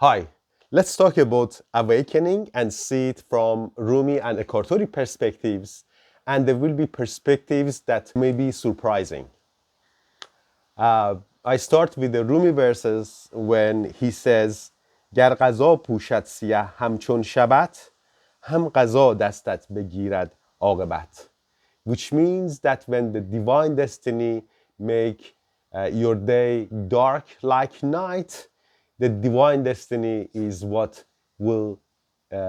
Hi, let's talk about awakening and see it from Rumi and Eckhart Tolle perspectives, and there will be perspectives that may be surprising. I start with the Rumi verses when he says, گر قضا پوشد سیه همچون شبت هم قضا دستت بگیرد عاقبت, which means that when the divine destiny make your day dark like night, the divine destiny is what will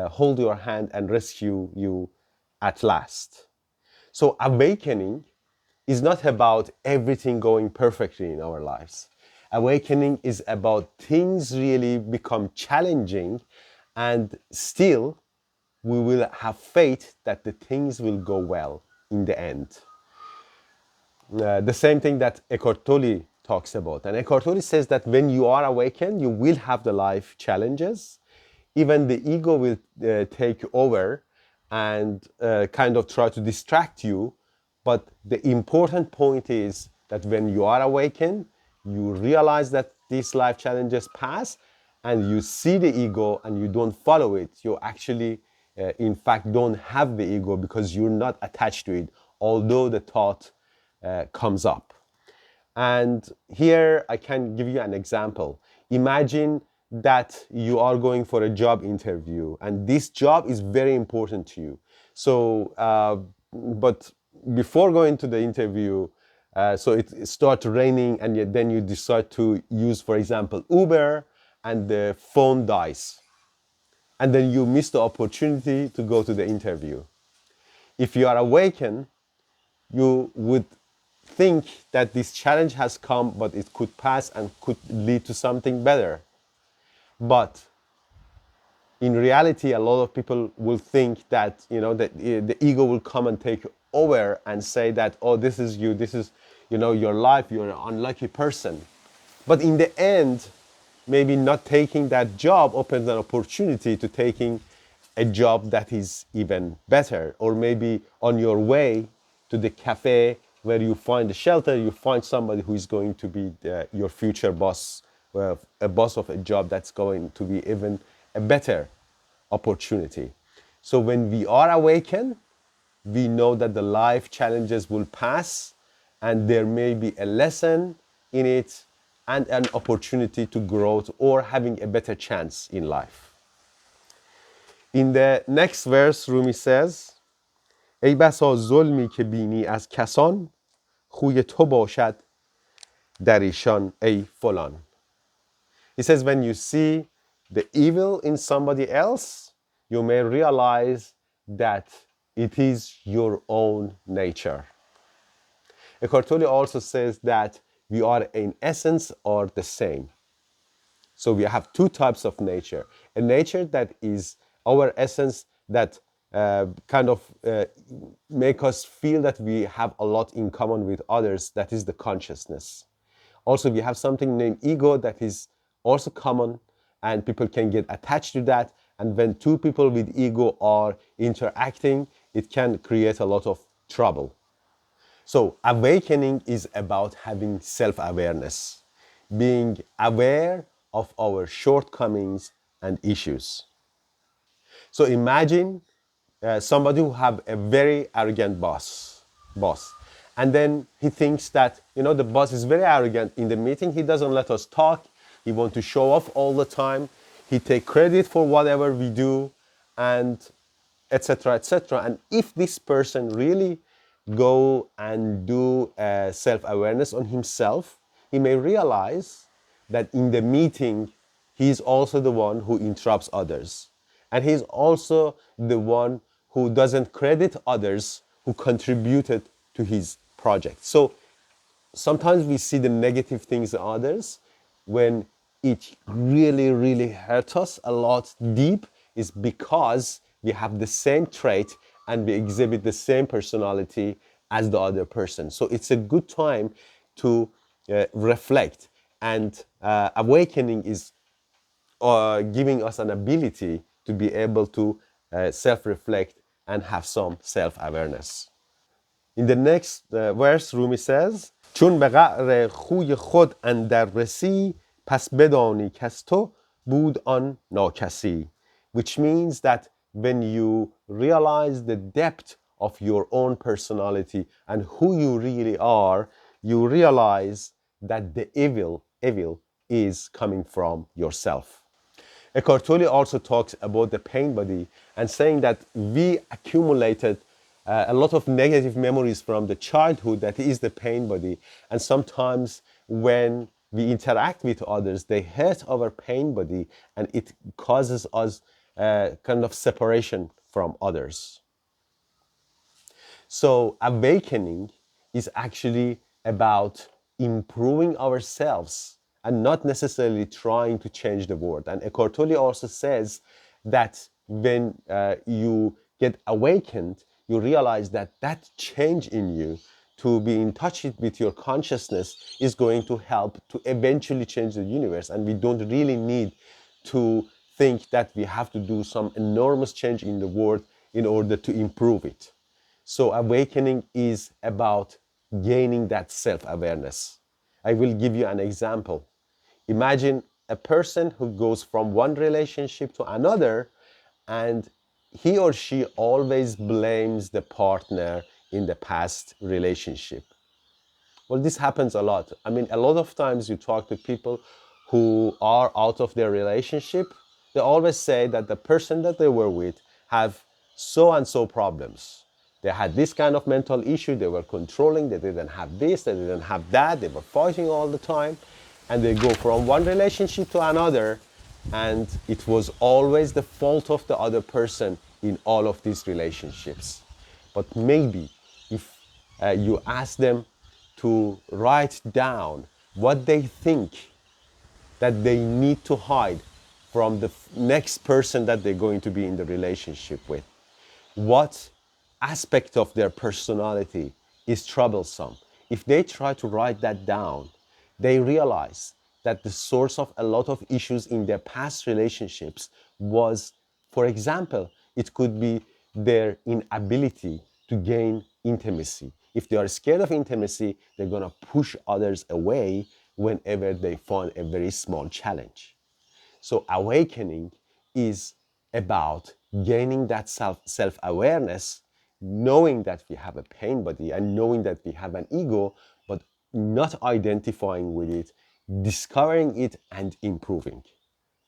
hold your hand and rescue you at last. So awakening is not about everything going perfectly in our lives. Awakening is about things really become challenging, and still we will have faith that the things will go well in the end. The same thing that Eckhart Tolle talks about. And Eckhart Tolle says that when you are awakened, you will have the life challenges. Even the ego will take over and kind of try to distract you. But the important point is that when you are awakened, you realize that these life challenges pass and you see the ego and you don't follow it. You actually, in fact, don't have the ego because you're not attached to it, although the thought comes up. And here I can give you an example. Imagine that you are going for a job interview and this job is very important to you. So, but before going to the interview, so it starts raining and then you decide to use, for example, Uber, and the phone dies. And then you miss the opportunity to go to the interview. If you are awakened, you would think that this challenge has come, but it could pass and could lead to something better. But in reality, a lot of people will think that, that the ego will come and take over and say that, oh, this is you, this is, your life, you're an unlucky person. But in the end, maybe not taking that job opens an opportunity to taking a job that is even better. Or maybe on your way to the cafe where you find a shelter, you find somebody who is going to be your future boss, a boss of a job that's going to be even a better opportunity. So when we are awakened, we know that the life challenges will pass and there may be a lesson in it and an opportunity to grow or having a better chance in life. In the next verse, Rumi says, ای بسا ظلمی که بینی از کسان خوی تو باشد در ایشان ای فلان. He says, when you see the evil in somebody else, you may realize that it is your own nature. Eckhart Tolle also says that we are in essence are the same. So we have two types of nature. A nature that is our essence that make us feel that we have a lot in common with others, that is the consciousness. Also, we have something named ego that is also common, and people can get attached to that. And when two people with ego are interacting, it can create a lot of trouble. So awakening is about having self-awareness, being aware of our shortcomings and issues. So imagine somebody who have a very arrogant boss. And then he thinks that, the boss is very arrogant. In the meeting, he doesn't let us talk. He wants to show off all the time. He take credit for whatever we do, and etc., etc. And if this person really go and do self-awareness on himself, he may realize that in the meeting, he's also the one who interrupts others. And he's also the one who doesn't credit others who contributed to his project. So sometimes we see the negative things in others when it really, really hurts us a lot deep, is because we have the same trait and we exhibit the same personality as the other person. So it's a good time to reflect, and awakening is giving us an ability to be able to self-reflect and have some self-awareness. In the next verse, Rumi says, چون به قعر خوی خود اندر رسی پس بدانی کز تو بود آن ناکسی, which means that when you realize the depth of your own personality and who you really are, you realize that the evil is coming from yourself. Eckhart Tolle also talks about the pain body and saying that we accumulated a lot of negative memories from the childhood that is the pain body, and sometimes when we interact with others they hurt our pain body and it causes us kind of separation from others. So awakening is actually about improving ourselves and not necessarily trying to change the world. And Eckhart Tolle also says that when you get awakened, you realize that that change in you to be in touch with your consciousness is going to help to eventually change the universe. And we don't really need to think that we have to do some enormous change in the world in order to improve it. So awakening is about gaining that self-awareness. I will give you an example. Imagine a person who goes from one relationship to another and he or she always blames the partner in the past relationship. Well, this happens a lot. I mean, a lot of times you talk to people who are out of their relationship, they always say that the person that they were with have so and so problems. They had this kind of mental issue, they were controlling, they didn't have this, they didn't have that, they were fighting all the time. And they go from one relationship to another, and it was always the fault of the other person in all of these relationships. But maybe if you ask them to write down what they think that they need to hide from the next person that they're going to be in the relationship with, what aspect of their personality is troublesome. If they try to write that down, they realize that the source of a lot of issues in their past relationships was, for example, it could be their inability to gain intimacy. If they are scared of intimacy, they're going to push others away whenever they find a very small challenge. So awakening is about gaining that self-awareness, knowing that we have a pain body and knowing that we have an ego, but not identifying with it, discovering it and improving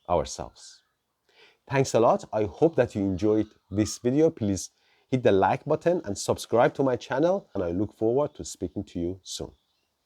ourselves. Thanks a lot. I hope that you enjoyed this video. Please hit the like button and subscribe to my channel, and I look forward to speaking to you soon.